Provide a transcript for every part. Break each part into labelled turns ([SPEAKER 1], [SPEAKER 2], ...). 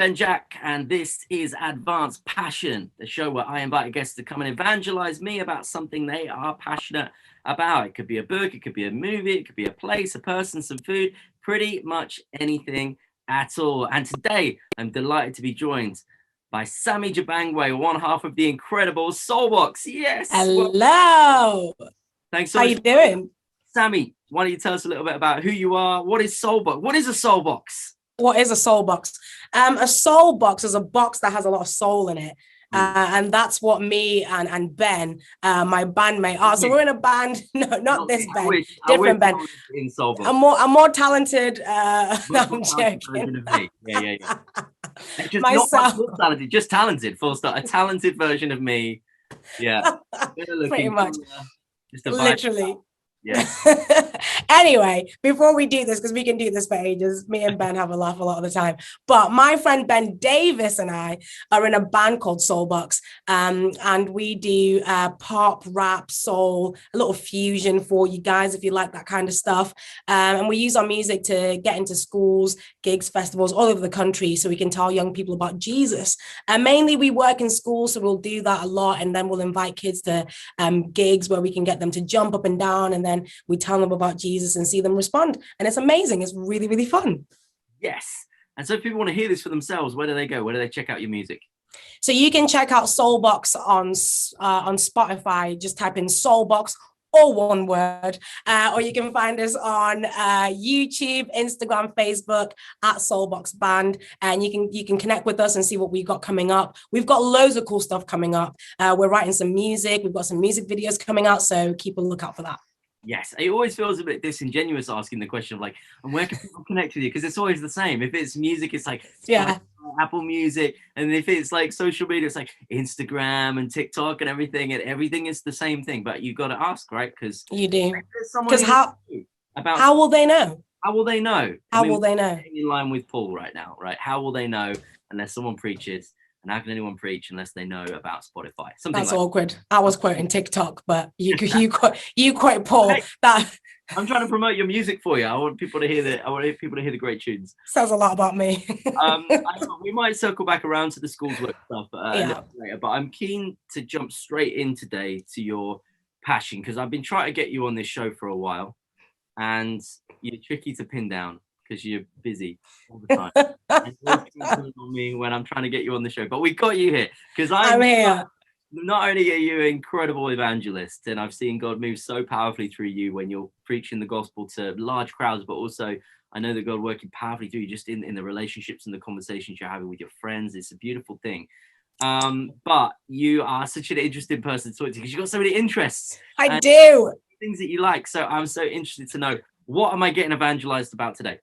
[SPEAKER 1] Ben Jack, and this is Advanced Passion, the show where I invite guests to come and evangelize me about something they are passionate about. It could be a book, it could be a movie, it could be a place, a person, some food, pretty much anything at all. And today, I'm delighted to be joined by Sammy Jabangwe, one half of the incredible Soulbox. Yes.
[SPEAKER 2] Hello.
[SPEAKER 1] Thanks so
[SPEAKER 2] much.
[SPEAKER 1] How
[SPEAKER 2] you doing?
[SPEAKER 1] Sammy, why don't you tell us a little bit about who you are? What is Soulbox? What is a Soulbox?
[SPEAKER 2] What is a soul box? A soul box is a box that has a lot of soul in it. And that's what me and Ben, my bandmate, are. So we're in a band. No, not this Ben. Different Ben.
[SPEAKER 1] In Soulbox.
[SPEAKER 2] I'm more talented. I'm joking.
[SPEAKER 1] Of me. Yeah. Just myself. Not much talented, just talented. Full stop. A talented version of me. Yeah.
[SPEAKER 2] Pretty much.
[SPEAKER 1] Just a
[SPEAKER 2] literally.
[SPEAKER 1] Yeah.
[SPEAKER 2] Anyway, before we do this, because we can do this for ages, me and Ben have a laugh a lot of the time. But my friend Ben Davis and I are in a band called Soulbox, and we do pop, rap, soul, a little fusion for you guys if you like that kind of stuff. And we use our music to get into schools, gigs, festivals all over the country, so we can tell young people about Jesus. And mainly we work in schools, so we'll do that a lot, and then we'll invite kids to gigs where we can get them to jump up and down, and then we tell them about Jesus and see them respond. And it's amazing. It's really, really fun.
[SPEAKER 1] Yes. And so if people want to hear this for themselves, where do they go? Where do they check out your music?
[SPEAKER 2] So you can check out Soulbox on Spotify. Just type in Soulbox, all one word, or you can find us on YouTube, Instagram, Facebook at Soulbox Band, and you can connect with us and see what we've got coming up. We've got loads of cool stuff coming up. We're writing some music. We've got some music videos coming out, so keep a lookout for that.
[SPEAKER 1] Yes, it always feels a bit disingenuous asking the question of like, and where can people connect with you? Because it's always the same. If it's music, it's like Apple Music, and if it's like social media, it's like Instagram and TikTok and everything is the same thing. But you got to ask, right? Because
[SPEAKER 2] you do. Because how will they know?
[SPEAKER 1] How will they know?
[SPEAKER 2] How will they know?
[SPEAKER 1] In line with Paul right now, right? How will they know unless someone preaches? And how can anyone preach unless they know about Spotify? That's
[SPEAKER 2] awkward. I was quoting TikTok, but you quote Paul. That
[SPEAKER 1] I'm trying to promote your music for you. I want people to hear the great tunes.
[SPEAKER 2] Says a lot about me.
[SPEAKER 1] We might circle back around to the school's work stuff later, but I'm keen to jump straight in today to your passion, because I've been trying to get you on this show for a while, and you're tricky to pin down because you're busy all the time. And you're on me when I'm trying to get you on the show, but we got you here because I'm
[SPEAKER 2] here.
[SPEAKER 1] Not only are you an incredible evangelist, and I've seen God move so powerfully through you when you're preaching the gospel to large crowds, but also I know that God working powerfully through you just in the relationships and the conversations you're having with your friends. It's a beautiful thing. But you are such an interesting person to talk to because you've got so many interests.
[SPEAKER 2] I do.
[SPEAKER 1] Things that you like. So I'm so interested to know, what am I getting evangelized about today?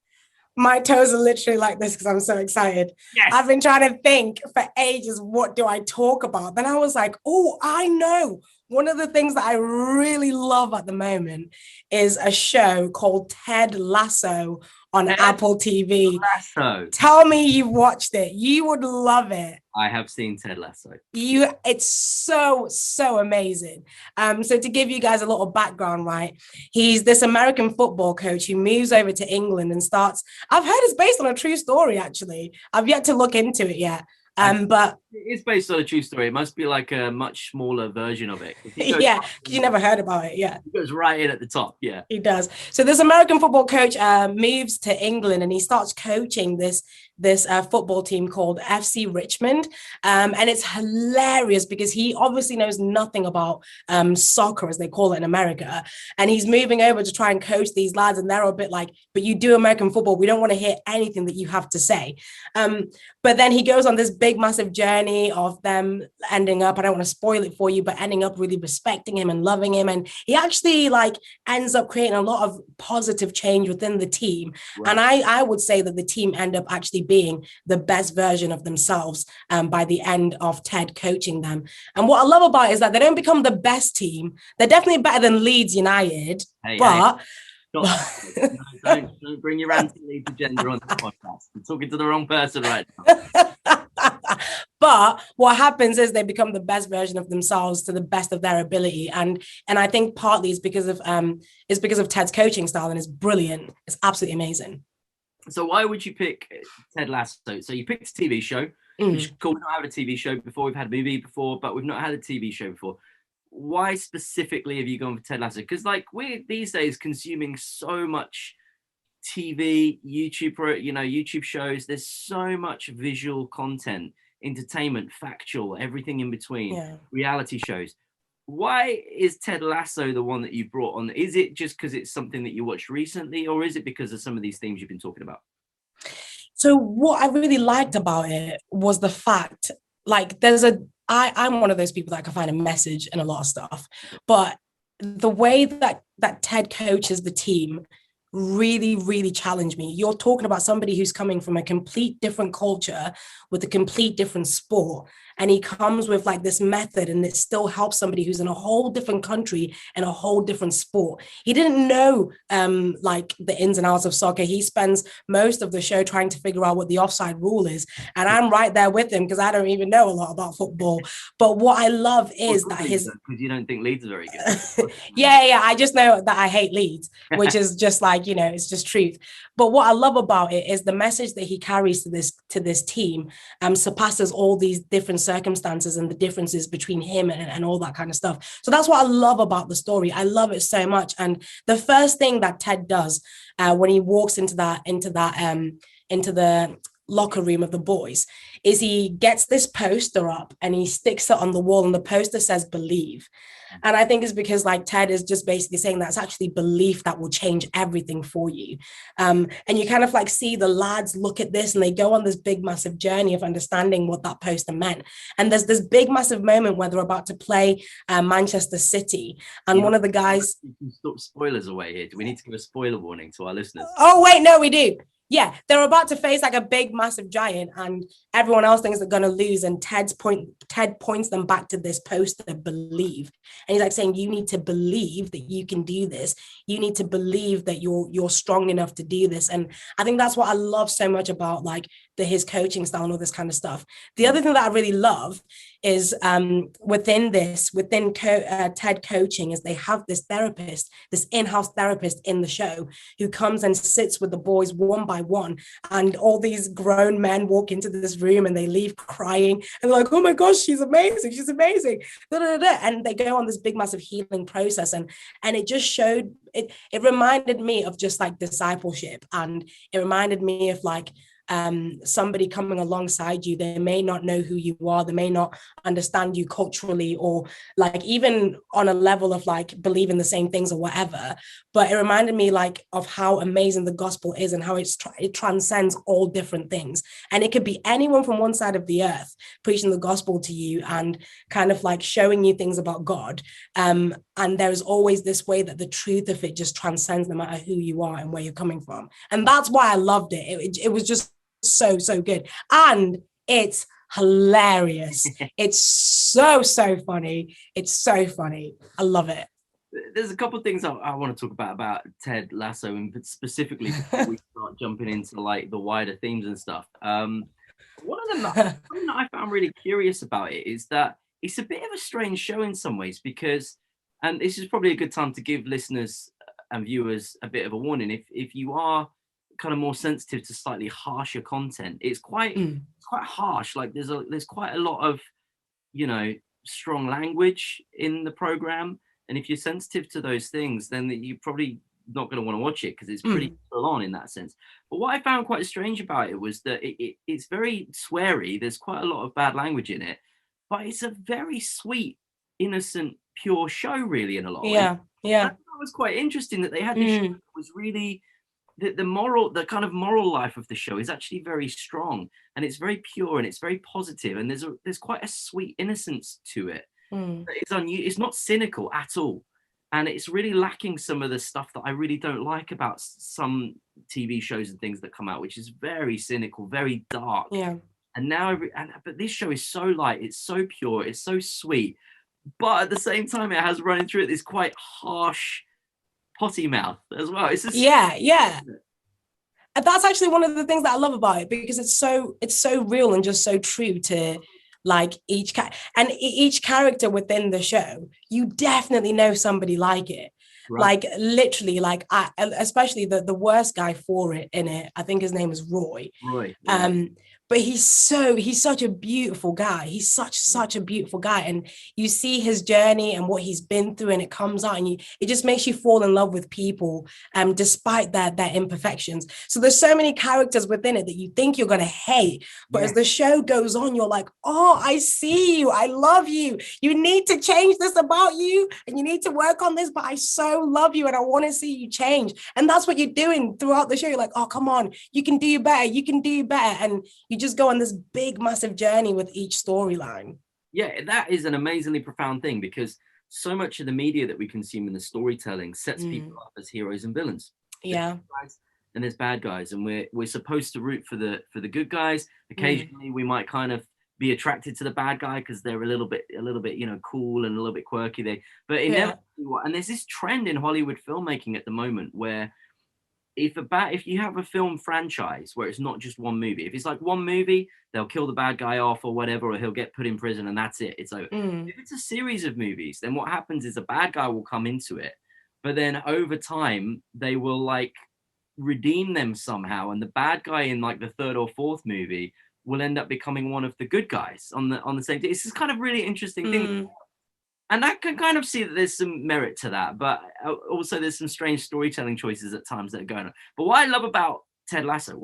[SPEAKER 2] My toes are literally like this because I'm so excited.
[SPEAKER 1] Yes.
[SPEAKER 2] I've been trying to think for ages, what do I talk about? Then I was like, oh, I know. One of the things that I really love at the moment is a show called Ted Lasso on Apple TV.
[SPEAKER 1] Lasso.
[SPEAKER 2] Tell me you've watched it. You would love it.
[SPEAKER 1] I have seen Ted Lasso.
[SPEAKER 2] It's so amazing. So to give you guys a little background, right? He's this American football coach who moves over to England and starts. I've heard it's based on a true story, actually. I've yet to look into it yet. But
[SPEAKER 1] it's based on a true story. It must be like a much smaller version of it.
[SPEAKER 2] Yeah, because you never heard about it. Yeah,
[SPEAKER 1] he goes right in at the top. Yeah,
[SPEAKER 2] he does. So this American football coach moves to England and he starts coaching this football team called FC Richmond, and it's hilarious because he obviously knows nothing about soccer, as they call it in America, and he's moving over to try and coach these lads, and they're a bit like, but you do American football, we don't want to hear anything that you have to say. But then he goes on this big massive journey of them ending up, I don't want to spoil it for you, but ending up really respecting him and loving him, and he actually ends up creating a lot of positive change within the team. Right. And I would say that the team end up actually being the best version of themselves by the end of Ted coaching them. And what I love about it is that they don't become the best team. They're definitely better than Leeds United, but
[SPEAKER 1] don't bring your anti-Leeds agenda on the podcast. You're talking to the wrong person right now.
[SPEAKER 2] But what happens is they become the best version of themselves to the best of their ability, and I think partly it's because of Ted's coaching style, and it's brilliant. It's absolutely amazing.
[SPEAKER 1] So why would you pick Ted Lasso? So you picked a TV show, which is cool. We've not had a TV show before. We've had a movie before, but we've not had a TV show before. Why specifically have you gone for Ted Lasso? Because like we're these days consuming so much TV, YouTube shows. There's so much visual content, entertainment, factual, everything in between, reality shows. Why is Ted Lasso the one that you brought on? Is it just because it's something that you watched recently, or is it because of some of these themes you've been talking about?
[SPEAKER 2] So what I really liked about it was the fact, like, I'm one of those people that can find a message in a lot of stuff, but the way that Ted coaches the team really, really challenged me. You're talking about somebody who's coming from a complete different culture with a complete different sport. And he comes with like this method, and it still helps somebody who's in a whole different country and a whole different sport. He didn't know like the ins and outs of soccer. He spends most of the show trying to figure out what the offside rule is. And I'm right there with him because I don't even know a lot about football. But what I love is that
[SPEAKER 1] because you don't think Leeds are very good.
[SPEAKER 2] yeah. I just know that I hate Leeds, which is just like, it's just truth. But what I love about it is the message that he carries to this team surpasses all these different circumstances and the differences between him and all that kind of stuff. So that's what I love about the story. I love it so much. And the first thing that Ted does when he walks into the locker room of the boys is he gets this poster up and he sticks it on the wall, and the poster says believe. And I think it's because like Ted is just basically saying that's actually belief that will change everything for you. And you kind of like see the lads look at this and they go on this big massive journey of understanding what that poster meant. And there's this big massive moment where they're about to play Manchester City, and one of the guys,
[SPEAKER 1] you can stop spoilers away here. Do we need to give a spoiler warning to our listeners?
[SPEAKER 2] Oh wait, no, we do. Yeah, they're about to face like a big, massive giant, and everyone else thinks they're going to lose. And Ted points them back to this poster, believe. And he's like saying, you need to believe that you can do this. You need to believe that you're strong enough to do this. And I think that's what I love so much about like his coaching style and all this kind of stuff. The other thing that I really love is within Ted coaching is they have this therapist, this in-house therapist in the show who comes and sits with the boys one by one, and all these grown men walk into this room and they leave crying and they're like, oh my gosh, she's amazing, and they go on this big massive healing process, and it just showed it reminded me of just like discipleship, and it reminded me of like somebody coming alongside you. They may not know who you are, they may not understand you culturally, or like even on a level of like believing the same things or whatever, but it reminded me like of how amazing the gospel is and how it transcends all different things. And it could be anyone from one side of the earth preaching the gospel to you and kind of like showing you things about God, and there's always this way that the truth of it just transcends no matter who you are and where you're coming from. And that's why I loved it. It was just so good, and it's hilarious. It's so funny. It's so funny. I love it.
[SPEAKER 1] There's a couple of things I want to talk about Ted Lasso, and specifically before we start jumping into like the wider themes and stuff. One of them that I found really curious about it is that it's a bit of a strange show in some ways, because, and this is probably a good time to give listeners and viewers a bit of a warning, if you are kind of more sensitive to slightly harsher content, it's quite harsh. Like there's quite a lot of strong language in the program, and if you're sensitive to those things, then you're probably not going to want to watch it because it's pretty full on in that sense. But what I found quite strange about it was that it's very sweary. There's quite a lot of bad language in it, but it's a very sweet, innocent, pure show, really, in a lot of ways. That was quite interesting that they had this show that was really the kind of moral life of the show is actually very strong, and it's very pure, and it's very positive, and there's quite a sweet innocence to it. It's not cynical at all, and it's really lacking some of the stuff that I really don't like about some TV shows and things that come out, which is very cynical, very dark. And but this show is so light, it's so pure, it's so sweet, but at the same time it has running through it this quite harsh potty mouth as well. It's just
[SPEAKER 2] and that's actually one of the things that I love about it, because it's so real and just so true to like each character within the show. You definitely know somebody like it. Like literally, like especially the worst guy for it in it, I think his name is Roy.
[SPEAKER 1] Yeah.
[SPEAKER 2] But he's such a beautiful guy. He's such a beautiful guy. And you see his journey and what he's been through, and it comes out, and it just makes you fall in love with people, despite their imperfections. So there's so many characters within it that you think you're gonna hate, but as the show goes on, you're like, oh, I see you, I love you. You need to change this about you, and you need to work on this, but I so love you and I want to see you change. And that's what you're doing throughout the show. You're like, oh, come on, you can do better, you can do better. And you just go on this big, massive journey with each storyline.
[SPEAKER 1] Yeah, that is an amazingly profound thing, because so much of the media that we consume in the storytelling sets people up as heroes and villains.
[SPEAKER 2] Yeah.
[SPEAKER 1] And there's bad guys, and we're supposed to root for the good guys. Occasionally we might kind of be attracted to the bad guy because they're a little bit, cool and a little bit quirky. But and there's this trend in Hollywood filmmaking at the moment where if you have a film franchise where it's not just one movie, if it's like one movie, they'll kill the bad guy off or whatever, or he'll get put in prison and that's it. It's over. If it's a series of movies, then what happens is a bad guy will come into it, but then over time they will like redeem them somehow, and the bad guy in like the third or fourth movie will end up becoming one of the good guys on the same day. It's this kind of really interesting thing. And I can kind of see that there's some merit to that, but also there's some strange storytelling choices at times that are going on. But what I love about Ted Lasso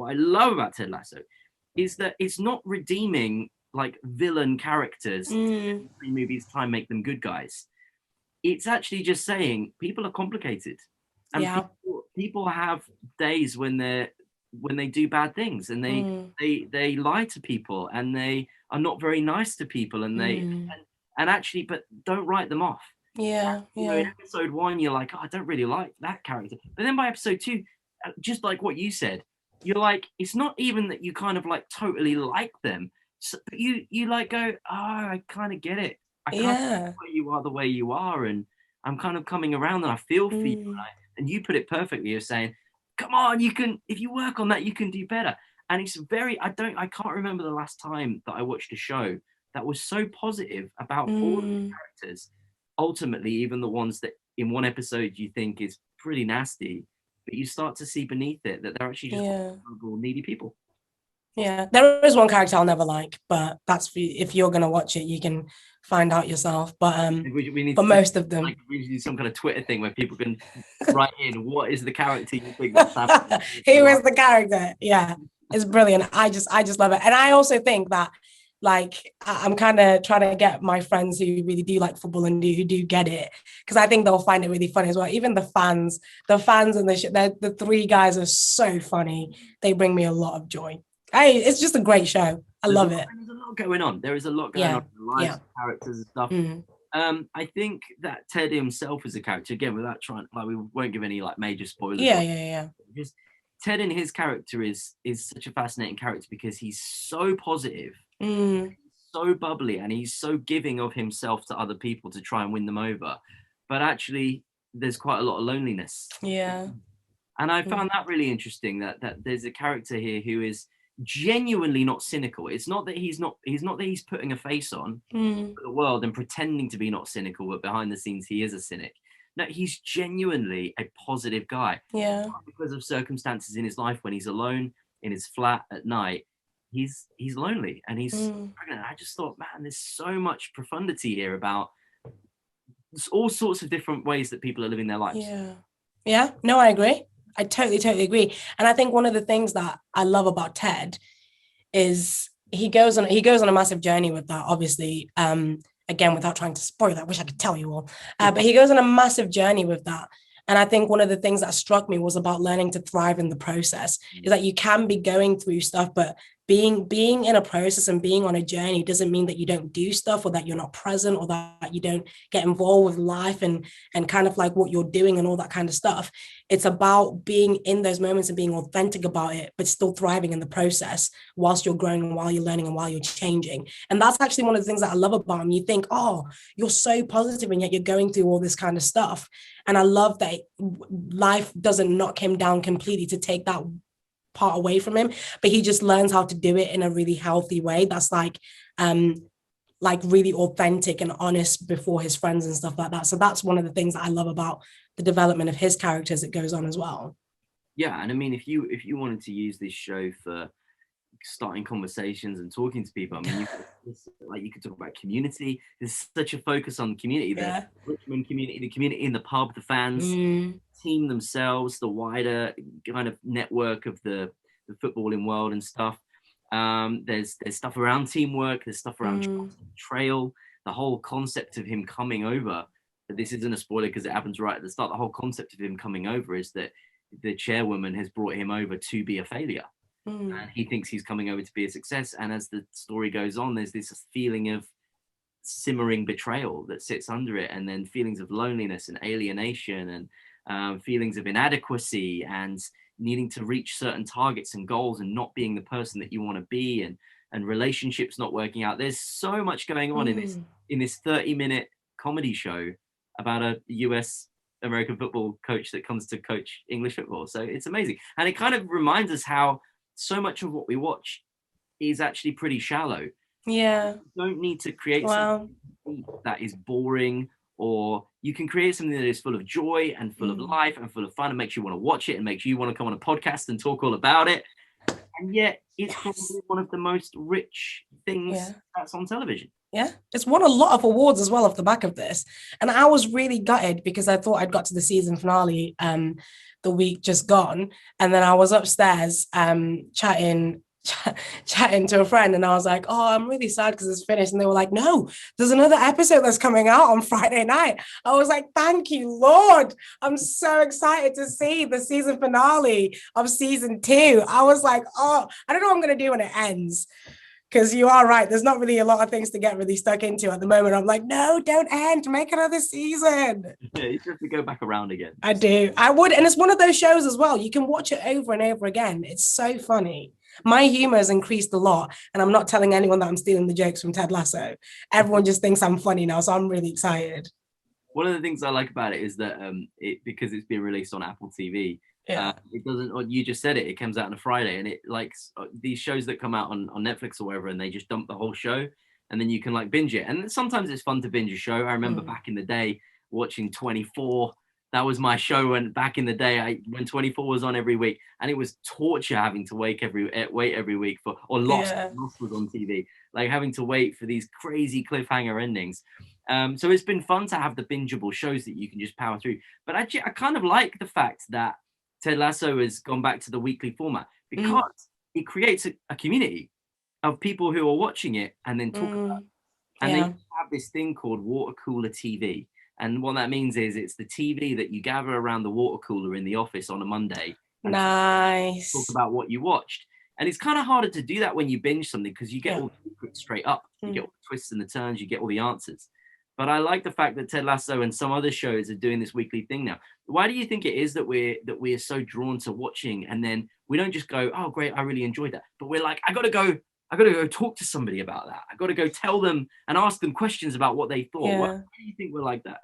[SPEAKER 1] is that it's not redeeming like villain characters in 3 movies try and make them good guys. It's actually just saying people are complicated, and people have days when they do bad things, and they lie to people, and they are not very nice to people, and and actually, but don't write them off.
[SPEAKER 2] Yeah.
[SPEAKER 1] In episode 1, you're like, oh, I don't really like that character. But then by episode 2, just like what you said, you're like, it's not even that you kind of like totally like them. So, but you like go, oh, I kind of get it. I kind of know why you are the way you are. And I'm kind of coming around and I feel for you. And you put it perfectly. You're saying, come on, you can, if you work on that, you can do better. And it's I can't remember the last time that I watched a show that was so positive about all of the characters. Ultimately, even the ones that in one episode you think is pretty nasty, but you start to see beneath it that they're actually just needy people.
[SPEAKER 2] Yeah, there is one character I'll never like, but that's if you're gonna watch it, you can find out yourself. But
[SPEAKER 1] we need
[SPEAKER 2] for most of them,
[SPEAKER 1] like, we need some kind of Twitter thing where people can write in what is the character you think that's happening.
[SPEAKER 2] Who is the character? Yeah, it's brilliant. I just love it, and I also think that. Like, I'm kind of trying to get my friends who really do like football and who do get it, because I think they'll find it really funny as well. Even the fans and the 3 guys are so funny. They bring me a lot of joy. It's just a great show. I love it.
[SPEAKER 1] There's a lot going on. There is a lot going on in the lives of characters and stuff. I think that Ted himself is a character, again, without trying, like, we won't give any like major spoilers.
[SPEAKER 2] Yeah.
[SPEAKER 1] Just Ted in his character is such a fascinating character because he's so positive. So bubbly, and he's so giving of himself to other people to try and win them over, but actually there's quite a lot of loneliness. And I found that really interesting, that there's a character here who is genuinely not cynical. It's not that he's putting a face on for the world and pretending to be not cynical, but behind the scenes he is a cynic. No, he's genuinely a positive guy. Because of circumstances in his life, when he's alone in his flat at night, he's lonely and he's pregnant. I just thought, man, there's so much profundity here about all sorts of different ways that people are living their lives.
[SPEAKER 2] No, I agree. I totally agree. And I think one of the things that I love about Ted is he goes on a massive journey with that, obviously. Again, without trying to spoil that, I wish I could tell you all, but he goes on a massive journey with that. And I think one of the things that struck me was about learning to thrive in the process, is that you can be going through stuff, but being in a process and being on a journey doesn't mean that you don't do stuff, or that you're not present, or that you don't get involved with life and kind of like what you're doing and all that kind of stuff. It's about being in those moments and being authentic about it, but still thriving in the process whilst you're growing and while you're learning and while you're changing. And that's actually one of the things that I love about him. You think, oh, you're so positive and yet you're going through all this kind of stuff. And I love that life doesn't knock him down completely to take that part away from him, but he just learns how to do it in a really healthy way. That's like like really authentic and honest before his friends and stuff like that. So that's one of the things that I love about the development of his character as it goes on as well.
[SPEAKER 1] Yeah, and I mean, if you wanted to use this show for starting conversations and talking to people, I mean, you could talk about community. There's such a focus on community, the
[SPEAKER 2] Yeah.
[SPEAKER 1] Richmond community, the community in the pub, the fans, team themselves, the wider kind of network of the footballing world and stuff. There's stuff around teamwork. There's stuff around betrayal. The whole concept of him coming over. This isn't a spoiler because it happens right at the start. The whole concept of him coming over is that the chairwoman has brought him over to be a failure. And he thinks he's coming over to be a success. And as the story goes on, there's this feeling of simmering betrayal that sits under it, and then feelings of loneliness and alienation, and feelings of inadequacy and needing to reach certain targets and goals and not being the person that you want to be, and relationships not working out. There's so much going on in this 30-minute comedy show about a US American football coach that comes to coach English football. So it's amazing. And it kind of reminds us how so much of what we watch is actually pretty shallow.
[SPEAKER 2] Yeah.
[SPEAKER 1] You don't need to create something that is boring, or you can create something that is full of joy and full of life and full of fun and makes you want to watch it and makes you want to come on a podcast and talk all about it. And yet it's probably one of the most rich things that's on television.
[SPEAKER 2] Yeah, it's won a lot of awards as well off the back of this. And I was really gutted because I thought I'd got to the season finale the week just gone. And then I was upstairs chatting to a friend, and I was like, oh, I'm really sad because it's finished. And they were like, no, there's another episode that's coming out on Friday night. I was like, thank you, Lord. I'm so excited to see the season finale of season 2. I was like, oh, I don't know what I'm going to do when it ends. Because you are right, there's not really a lot of things to get really stuck into at the moment. I'm like, no, don't end, make another season.
[SPEAKER 1] Yeah, you have to go back around again.
[SPEAKER 2] I do, I would. And it's one of those shows as well. You can watch it over and over again. It's so funny. My humor has increased a lot. And I'm not telling anyone that I'm stealing the jokes from Ted Lasso. Everyone just thinks I'm funny now. So I'm really excited.
[SPEAKER 1] One of the things I like about it is that because it's being released on Apple TV, it doesn't, or you just said it comes out on a Friday, and it likes these shows that come out on Netflix or whatever, and they just dump the whole show, and then you can like binge it. And sometimes it's fun to binge a show. I remember back in the day watching 24. That was my show, and back in the day when 24 was on every week, and it was torture having to wait every week for, or Lost was on TV, like having to wait for these crazy cliffhanger endings. So it's been fun to have the bingeable shows that you can just power through. But actually, I kind of like the fact that Ted Lasso has gone back to the weekly format, because it creates a community of people who are watching it and then talk about it. And they have this thing called water cooler TV. And what that means is it's the TV that you gather around the water cooler in the office on a Monday.
[SPEAKER 2] Nice.
[SPEAKER 1] Talk about what you watched. And it's kind of harder to do that when you binge something, because you get all the secrets straight up. You get all the twists and the turns, you get all the answers. But I like the fact that Ted Lasso and some other shows are doing this weekly thing now. Why do you think it is that we're so drawn to watching, and then we don't just go, oh great, I really enjoyed that, but we're like, I gotta go talk to somebody about that. I gotta go tell them and ask them questions about what they thought. Why do you think we're like that?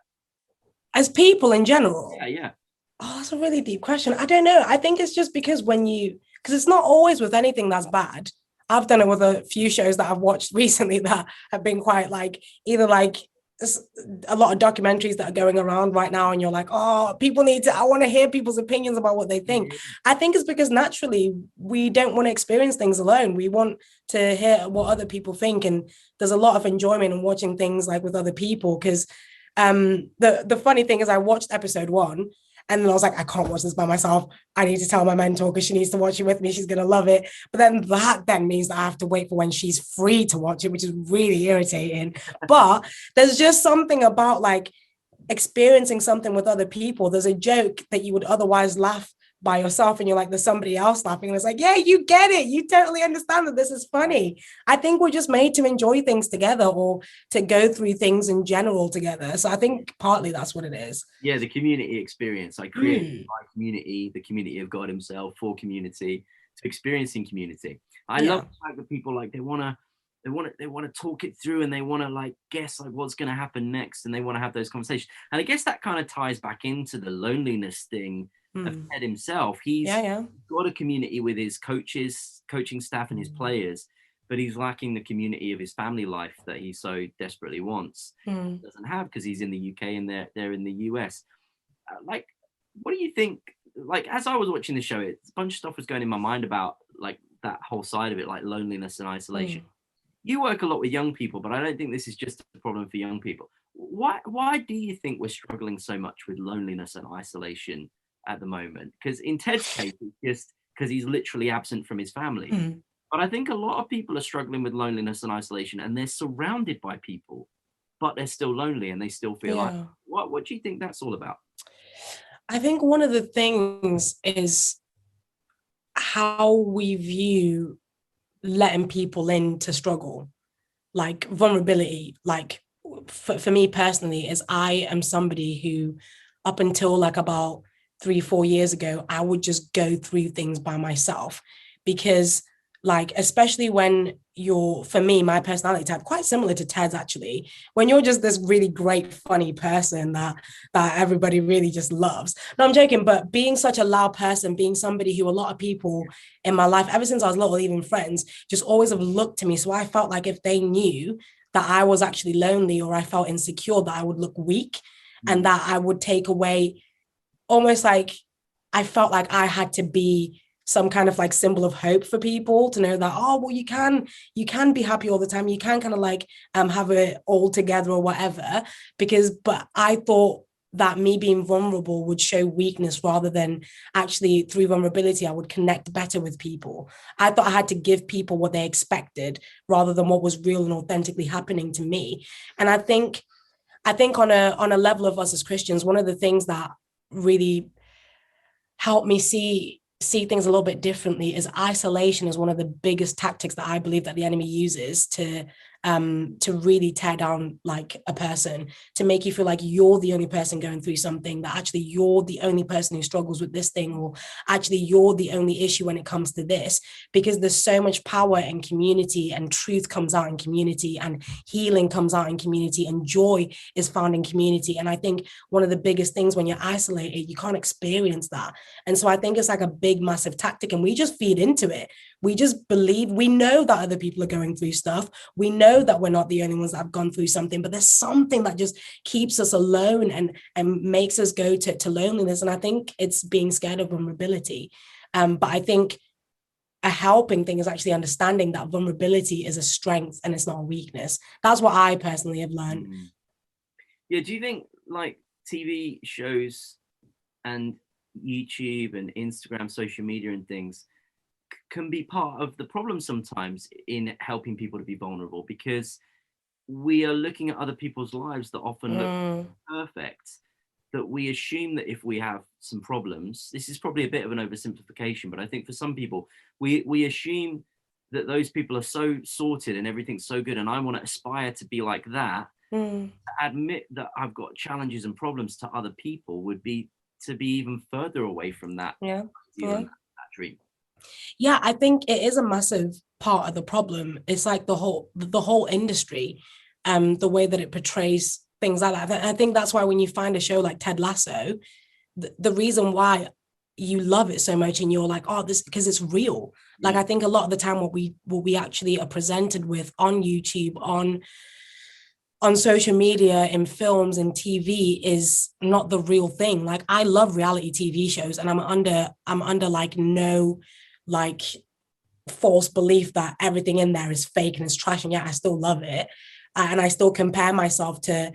[SPEAKER 2] As people in general?
[SPEAKER 1] Yeah.
[SPEAKER 2] Oh, that's a really deep question. I don't know. I think it's just because because it's not always with anything that's bad. I've done it with a few shows that I've watched recently that have been quite like, either like a lot of documentaries that are going around right now, and you're like, oh, I want to hear people's opinions about what they think. I think it's because naturally we don't want to experience things alone. We want to hear what other people think, and there's a lot of enjoyment in watching things like with other people, because the funny thing is I watched episode 1, and then I was like, I can't watch this by myself. I need to tell my mentor because she needs to watch it with me. She's going to love it. But then that then means that I have to wait for when she's free to watch it, which is really irritating. But there's just something about like experiencing something with other people. There's a joke that you would otherwise laugh by yourself, and you're like, there's somebody else laughing, and it's like, yeah, you get it, you totally understand that this is funny. I think we're just made to enjoy things together, or to go through things in general together. So I think partly that's what it is.
[SPEAKER 1] Yeah, the community experience, like creating my community, the community of God himself, for community, to experiencing community. I love the fact that people like they want to talk it through, and they want to like guess like what's going to happen next, and they want to have those conversations. And I guess that kind of ties back into the loneliness thing of Ted himself. He's got a community with his coaching staff and his players, but he's lacking the community of his family life that he so desperately wants. Doesn't have, because he's in the UK and they're in the US. Like, what do you think? Like, as I was watching the show, a bunch of stuff was going in my mind about like that whole side of it, like loneliness and isolation. You work a lot with young people, but I don't think this is just a problem for young people. Why do you think we're struggling so much with loneliness and isolation at the moment? Because in Ted's case, it's just because he's literally absent from his family. But I think a lot of people are struggling with loneliness and isolation, and they're surrounded by people, but they're still lonely and they still feel like, what do you think that's all about?
[SPEAKER 2] I think one of the things is how we view letting people in to struggle, like vulnerability. Like for me personally, is I am somebody who, up until like about 3-4 years ago, I would just go through things by myself, because like, especially when you're, for me, my personality type, quite similar to Ted's actually, when you're just this really great, funny person that everybody really just loves. No, I'm joking, but being such a loud person, being somebody who a lot of people in my life, ever since I was little, even friends, just always have looked to me. So I felt like if they knew that I was actually lonely or I felt insecure, that I would look weak and that I would take away, almost like I felt like I had to be some kind of like symbol of hope for people to know that, oh, well, you can be happy all the time. You can kind of like have it all together or whatever, but I thought that me being vulnerable would show weakness, rather than actually through vulnerability, I would connect better with people. I thought I had to give people what they expected rather than what was real and authentically happening to me. And I think on a level of us as Christians, one of the things that really helped me see things a little bit differently is isolation is one of the biggest tactics that I believe that the enemy uses to really tear down like a person, to make you feel like you're the only person going through something, that actually you're the only person who struggles with this thing, or actually you're the only issue when it comes to this, because there's so much power in community, and truth comes out in community, and healing comes out in community, and joy is found in community. And I think one of the biggest things when you're isolated, you can't experience that. And so I think it's like a big, massive tactic, and we just feed into it. We just believe, we know that other people are going through stuff. We know that we're not the only ones that have gone through something, but there's something that just keeps us alone and makes us go to loneliness. And I think it's being scared of vulnerability. But I think a helping thing is actually understanding that vulnerability is a strength and it's not a weakness. That's what I personally have learned.
[SPEAKER 1] Yeah, do you think like TV shows and YouTube and Instagram, social media and things can be part of the problem sometimes in helping people to be vulnerable, because we are looking at other people's lives that often look perfect, that we assume that if we have some problems, this is probably a bit of an oversimplification, but I think for some people, we assume that those people are so sorted and everything's so good, and I want to aspire to be like that. To admit that I've got challenges and problems to other people would be to be even further away from that, that dream.
[SPEAKER 2] Yeah, I think it is a massive part of the problem. It's like the whole industry, the way that it portrays things like that. I think that's why when you find a show like Ted Lasso, the reason why you love it so much and you're like, oh, this, because it's real. Like, I think a lot of the time what we actually are presented with on YouTube, on social media, in films and TV is not the real thing. Like, I love reality TV shows, and I'm under like no like false belief that everything in there is fake and it's trash, and yet I still love it. And I still compare myself to,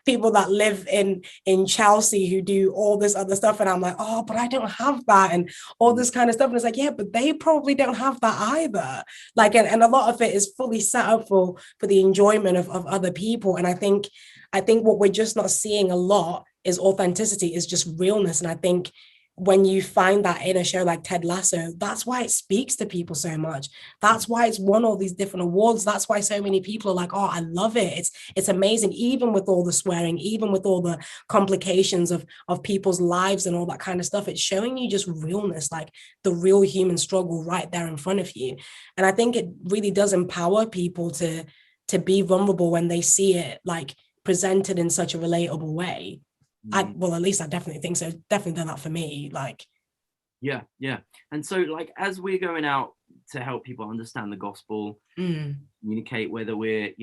[SPEAKER 2] people that live in Chelsea who do all this other stuff. And I'm like, oh, but I don't have that, and all this kind of stuff. And it's like, yeah, but they probably don't have that either. Like, and a lot of it is fully set up for the enjoyment of other people. And I think what we're just not seeing a lot is authenticity, is just realness. And I think when you find that in a show like Ted Lasso, that's why it speaks to people so much. That's why it's won all these different awards. That's why so many people are like, oh, I love it. It's amazing, even with all the swearing, even with all the complications of people's lives and all that kind of stuff. It's showing you just realness, like the real human struggle right there in front of you. And I think it really does empower people to be vulnerable when they see it like presented in such a relatable way. Well, at least I definitely think so. Definitely done that for me. Like,
[SPEAKER 1] yeah. And so, like, as we're going out to help people understand the gospel,
[SPEAKER 2] Mm.
[SPEAKER 1] communicate, whether we're,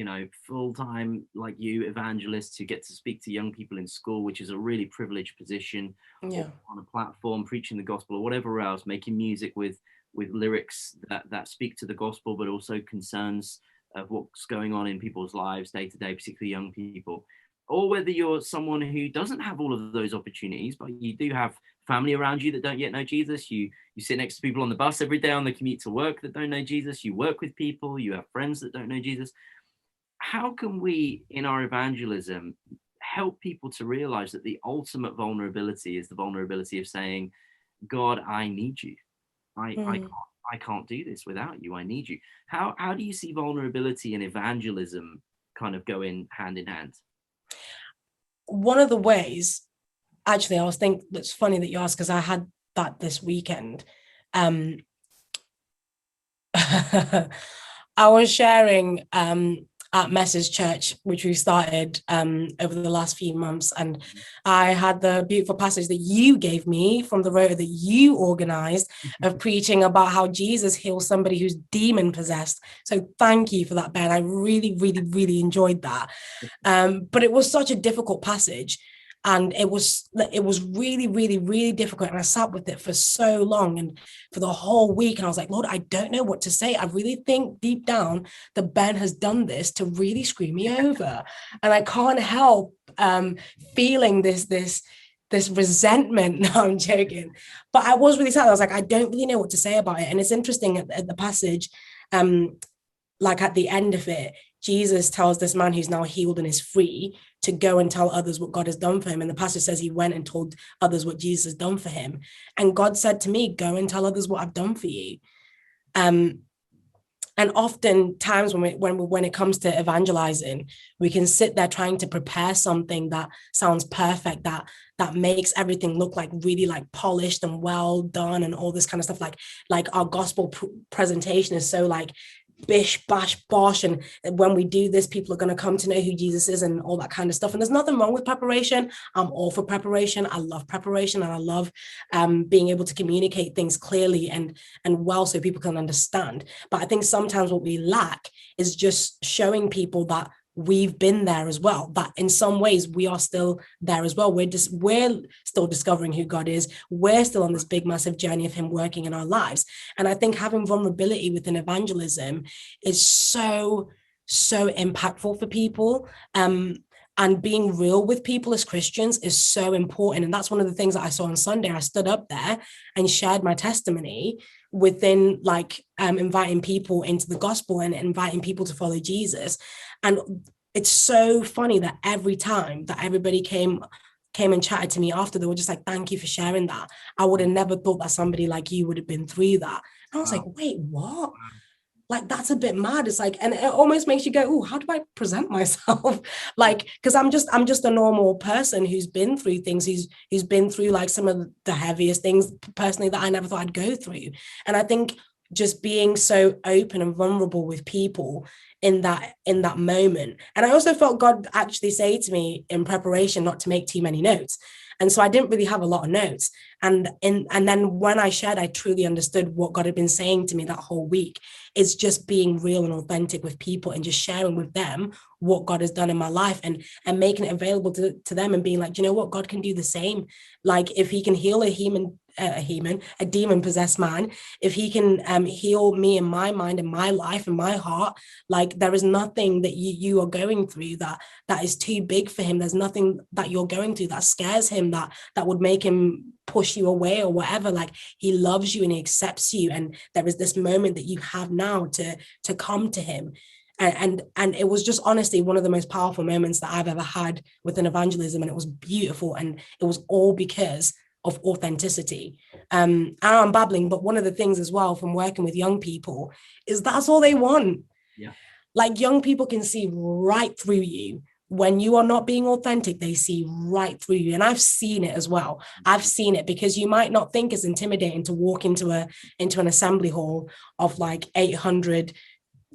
[SPEAKER 1] full-time like you evangelists who get to speak to young people in school, which is a really privileged position,
[SPEAKER 2] Yeah.
[SPEAKER 1] or on a platform preaching the gospel, or whatever else, making music with lyrics that speak to the gospel, but also concerns of what's going on in people's lives day to day, particularly young people. Or whether you're someone who doesn't have all of those opportunities, but you do have family around you that don't yet know Jesus. You sit next to people on the bus every day on the commute to work that don't know Jesus. You work with people, you have friends that don't know Jesus. How can we, in our evangelism, help people to realize that the ultimate vulnerability is the vulnerability of saying, God, I need you. I can't do this without you. I need you. How do you see vulnerability and evangelism kind of going hand in hand?
[SPEAKER 2] One of the ways, actually, I was thinking, that's funny that you asked, because I had that this weekend. I was sharing at Message Church, which we started over the last few months, and I had the beautiful passage that you gave me from the rota that you organized of preaching about how Jesus heals somebody who's demon possessed. So thank you for that, Ben. I really, really, really enjoyed that. But it was such a difficult passage. And it was really, really, really difficult. And I sat with it for so long and for the whole week. And I was like, Lord, I don't know what to say. I really think deep down that Ben has done this to really screw me over. And I can't help feeling this resentment. No, I'm joking. But I was really sad. I was like, I don't really know what to say about it. And it's interesting at the passage, like at the end of it, Jesus tells this man who's now healed and is free to go and tell others what God has done for him. And the pastor says he went and told others what Jesus has done for him. And God said to me, go and tell others what I've done for you. And oftentimes when it comes to evangelizing, we can sit there trying to prepare something that sounds perfect, that makes everything look like really like polished and well done and all this kind of stuff. Like our gospel presentation is so like bish, bash, bosh, and when we do this, people are going to come to know who Jesus is and all that kind of stuff. And there's nothing wrong with preparation. I'm all for preparation. I love preparation, and I love being able to communicate things clearly and well so people can understand. But I think sometimes what we lack is just showing people that we've been there as well, that in some ways we are still there as well. We're still discovering who God is. We're still on this big, massive journey of him working in our lives. And I think having vulnerability within evangelism is so impactful for people. And being real with people as Christians is so important. And that's one of the things that I saw on Sunday. I stood up there and shared my testimony within like inviting people into the gospel and inviting people to follow Jesus. And it's so funny that every time that everybody came and chatted to me after, they were just like, thank you for sharing that. I would have never thought that somebody like you would have been through that. And I was like, wait, what? Like, that's a bit mad. It's like, and it almost makes you go, oh, how do I present myself? Like, because I'm just a normal person who's been through things, who's been through like some of the heaviest things personally that I never thought I'd go through. And I think just being so open and vulnerable with people in that moment. And I also felt God actually say to me in preparation not to make too many notes. And so I didn't really have a lot of notes. And then when I shared, I truly understood what God had been saying to me that whole week. It's just being real and authentic with people and just sharing with them what God has done in my life and making it available to them and being like, do you know what? God can do the same. Like if he can heal a demon possessed man, if he can heal me in my mind and my life and my heart, like there is nothing that you are going through that is too big for him. There's nothing that you're going through that scares him, that would make him push you away or whatever. Like he loves you and he accepts you, and there is this moment that you have now to come to him. And it was just honestly one of the most powerful moments that I've ever had within evangelism, and it was beautiful, and it was all because of authenticity. And I'm babbling, but one of the things as well from working with young people is that's all they want.
[SPEAKER 1] Yeah.
[SPEAKER 2] Like young people can see right through you. When you are not being authentic, they see right through you. And I've seen it as well. I've seen it because you might not think it's intimidating to walk into an assembly hall of like 800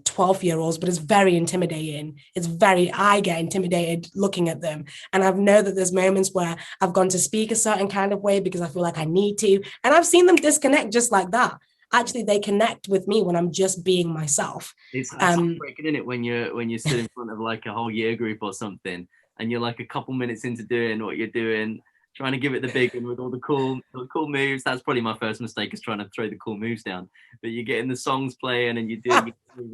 [SPEAKER 2] 12-year-olds, but it's very intimidating. I get intimidated looking at them. And I know that there's moments where I've gone to speak a certain kind of way because I feel like I need to. And I've seen them disconnect just like that. actually they connect with me when I'm just being myself.
[SPEAKER 1] It's heartbreaking, isn't it, when you're stood in front of like a whole year group or something, and you're like a couple minutes into doing what you're doing, trying to give it the big one with all the cool moves. That's probably my first mistake, is trying to throw the cool moves down. But you're getting the songs playing, and you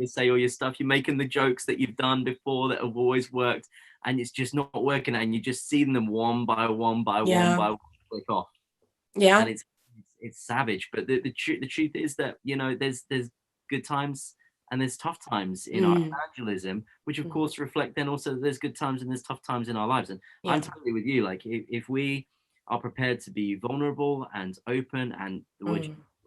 [SPEAKER 1] say all your stuff. You're making the jokes that you've done before that have always worked, and it's just not working. And you just seeing them one by one click off.
[SPEAKER 2] Yeah.
[SPEAKER 1] And it's savage. But the truth is that, you know, there's good times and there's tough times in our evangelism, which of course reflect then also there's good times and there's tough times in our lives. And I'm totally with you. Like if we are prepared to be vulnerable and open and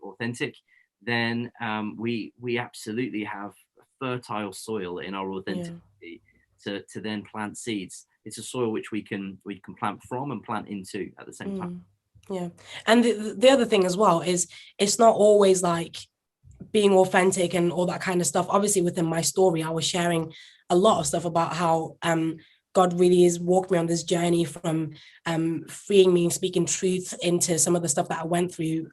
[SPEAKER 1] authentic, then we absolutely have fertile soil in our authenticity to then plant seeds. It's a soil which we can plant from and plant into at the same time.
[SPEAKER 2] Yeah. And the other thing as well is it's not always like being authentic and all that kind of stuff. Obviously, within my story, I was sharing a lot of stuff about how God really has walked me on this journey from freeing me and speaking truth into some of the stuff that I went through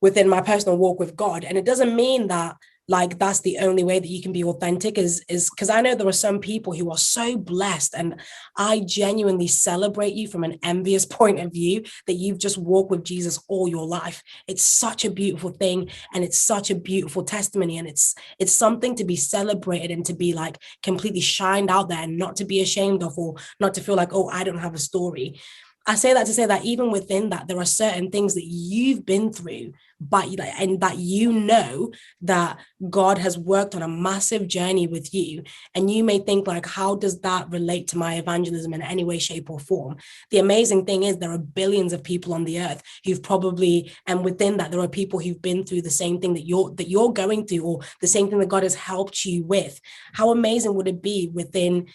[SPEAKER 2] within my personal walk with God. And it doesn't mean that like that's the only way that you can be authentic, is because I know there are some people who are so blessed, and I genuinely celebrate you from an envious point of view that you've just walked with Jesus all your life. It's such a beautiful thing, and it's such a beautiful testimony, and it's something to be celebrated and to be like completely shined out there and not to be ashamed of, or not to feel like, oh, I don't have a story. I say that to say that even within that, there are certain things that you've been through, and that you know that God has worked on a massive journey with you. And you may think like, how does that relate to my evangelism in any way, shape, or form? The amazing thing is there are billions of people on the earth who've probably, and within that, there are people who've been through the same thing that you're going through, or the same thing that God has helped you with. How amazing would it be within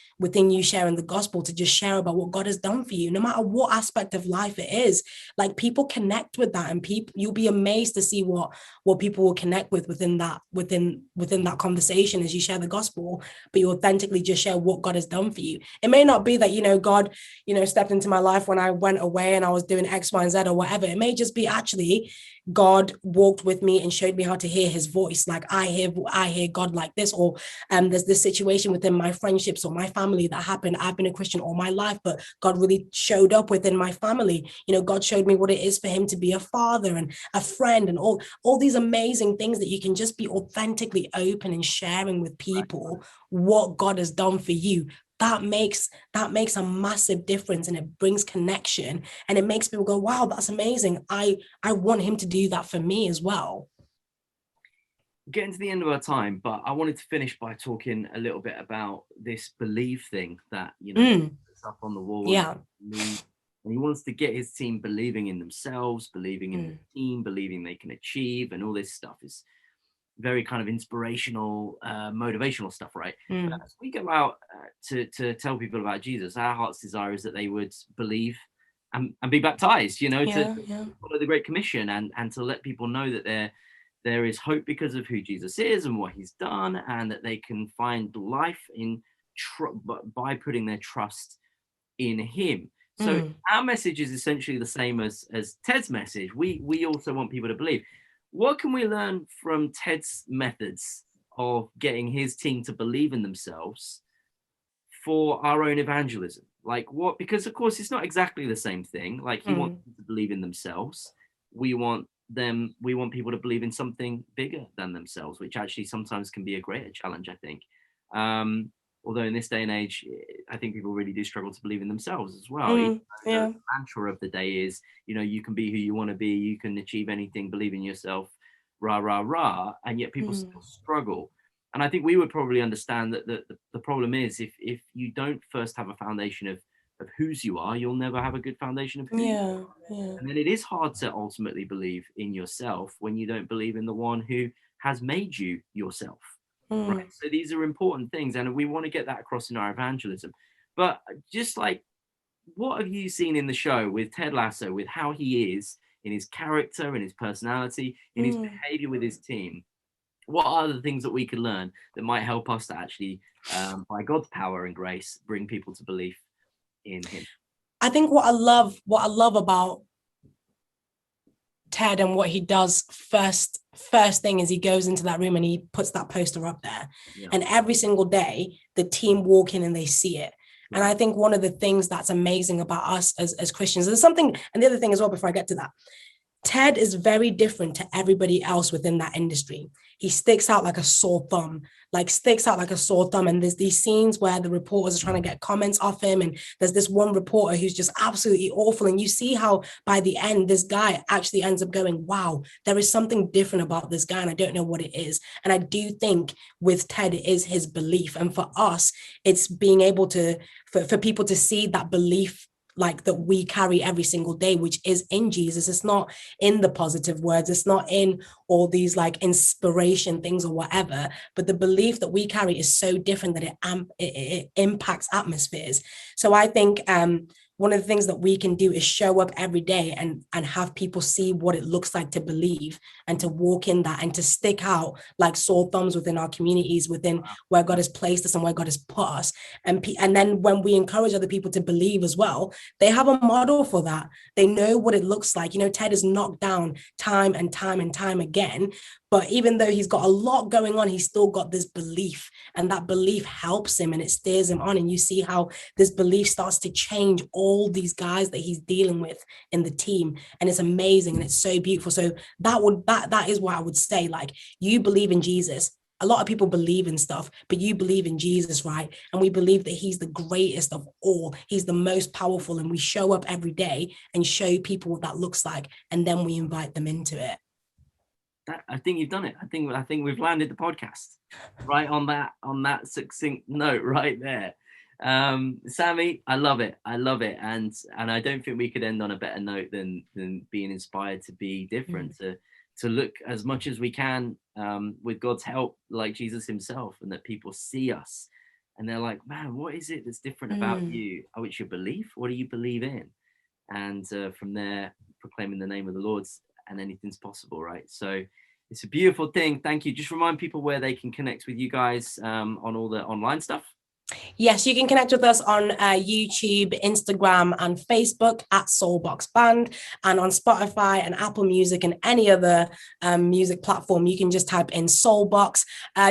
[SPEAKER 2] you sharing the gospel to just share about what God has done for you, no matter what aspect of life it is? Like people connect with that, and you'll be amazed to see what people will connect with within that conversation as you share the gospel, but you authentically just share what God has done for you. It may not be that, you know, God, you know, stepped into my life when I went away and I was doing X, Y, and Z or whatever. It may just be actually God walked with me and showed me how to hear his voice. Like I hear God like this, or there's this situation within my friendships or my family that happened. I've been a Christian all my life, but God really showed up within my family. You know, God showed me what it is for him to be a father and a friend, and all these amazing things that you can just be authentically open and sharing with people what God has done for you. That makes a massive difference, and it brings connection, and it makes people go, wow, that's amazing. I want him to do that for me as well.
[SPEAKER 1] Getting to the end of our time, but I wanted to finish by talking a little bit about this belief thing that, you know, it's up on the wall.
[SPEAKER 2] Yeah.
[SPEAKER 1] And he wants to get his team believing in themselves, believing in the team, believing they can achieve, and all this stuff is very kind of inspirational, motivational stuff, right? But as we go out to tell people about Jesus, our heart's desire is that they would believe and be baptized, you know, to follow the Great Commission, and to let people know that there is hope because of who Jesus is and what he's done, and that they can find life by putting their trust in him. So our message is essentially the same as Ted's message. We also want people to believe. What can we learn from Ted's methods of getting his team to believe in themselves for our own evangelism? Like what? Because of course it's not exactly the same thing. Like he wants them to believe in themselves. We want people to believe in something bigger than themselves, which actually sometimes can be a greater challenge, I think. Although in this day and age, I think people really do struggle to believe in themselves as well. The mantra of the day is, you know, you can be who you want to be, you can achieve anything, believe in yourself, rah, rah, rah. And yet people still struggle. And I think we would probably understand that the problem is if you don't first have a foundation of whose you are, you'll never have a good foundation of who you are. And then it is hard to ultimately believe in yourself when you don't believe in the one who has made you yourself. Right. So these are important things, and we want to get that across in our evangelism. But just like, what have you seen in the show with Ted Lasso, with how he is in his character, in his personality, in his behavior with his team? What are the things that we can learn that might help us to actually, by God's power and grace, bring people to belief in him?
[SPEAKER 2] I think what I love about Ted and what he does first thing is he goes into that room and he puts that poster up there. Yeah. And every single day, the team walk in and they see it. Yeah. And I think one of the things that's amazing about us as Christians, there's something, and the other thing as well, before I get to that, Ted is very different to everybody else within that industry. He sticks out like a sore thumb, And there's these scenes where the reporters are trying to get comments off him. And there's this one reporter who's just absolutely awful. And you see how by the end, this guy actually ends up going, wow, there is something different about this guy. And I don't know what it is. And I do think with Ted, it is his belief. And for us, it's being able to, for people to see that belief like that we carry every single day, which is in Jesus. It's not in the positive words. It's not in all these like inspiration things or whatever, but the belief that we carry is so different that it impacts atmospheres. So I think one of the things that we can do is show up every day and have people see what it looks like to believe and to walk in that and to stick out like sore thumbs within our communities, within where God has placed us and where God has put us. And then when we encourage other people to believe as well, they have a model for that. They know what it looks like. You know, Ted is knocked down time and time again. But even though he's got a lot going on, he's still got this belief, and that belief helps him and it steers him on. And you see how this belief starts to change all these guys that he's dealing with in the team. And it's amazing and it's so beautiful. So that is what I would say. Like, you believe in Jesus. A lot of people believe in stuff, but you believe in Jesus, right? And we believe that he's the greatest of all. He's the most powerful. And we show up every day and show people what that looks like. And then we invite them into it.
[SPEAKER 1] I think you've done it. I think we've landed the podcast right on that succinct note right there. Sammy, I love it. And I don't think we could end on a better note than being inspired to be different, to look as much as we can with God's help, like Jesus himself, and that people see us and they're like, man, what is it that's different about you? Oh, it's your belief. What do you believe in? And from there, proclaiming the name of the Lord, and anything's possible, right? So it's a beautiful thing. Thank you. Just remind people where they can connect with you guys on all the online stuff.
[SPEAKER 2] Yes, you can connect with us on YouTube, Instagram, and Facebook at Soulbox Band, and on Spotify and Apple Music and any other music platform. You can just type in Soulbox.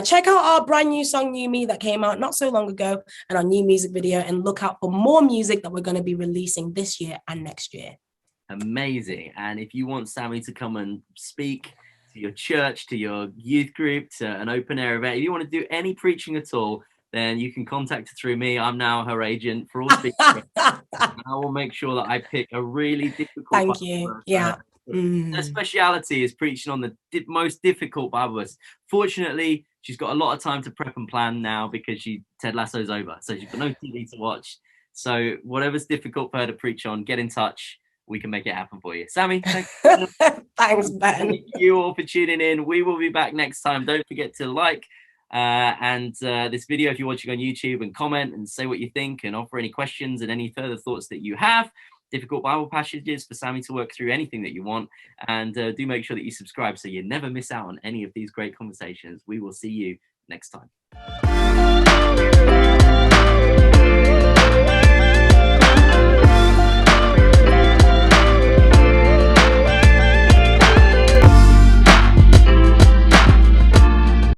[SPEAKER 2] Check out our brand new song, New Me, that came out not so long ago, and our new music video, and look out for more music that we're going to be releasing this year and next year.
[SPEAKER 1] Amazing. And if you want Sammy to come and speak to your church, to your youth group, to an open air event, if you want to do any preaching at all, then you can contact her through me. I'm now her agent for all speaking. I will make sure that I pick a really difficult
[SPEAKER 2] Thank you. Verse. Yeah.
[SPEAKER 1] Her speciality is preaching on the most difficult Bible verse. Fortunately, she's got a lot of time to prep and plan now because Ted Lasso's over. So she's got no TV to watch. So whatever's difficult for her to preach on, get in touch. We can make it happen for you. Sammy, thanks.
[SPEAKER 2] Thanks, Ben.
[SPEAKER 1] Thank you all for tuning in. We will be back next time. Don't forget to like this video if you're watching on YouTube, and comment and say what you think, and offer any questions and any further thoughts that you have. Difficult Bible passages for Sammy to work through, anything that you want. And do make sure that you subscribe so you never miss out on any of these great conversations. We will see you next time.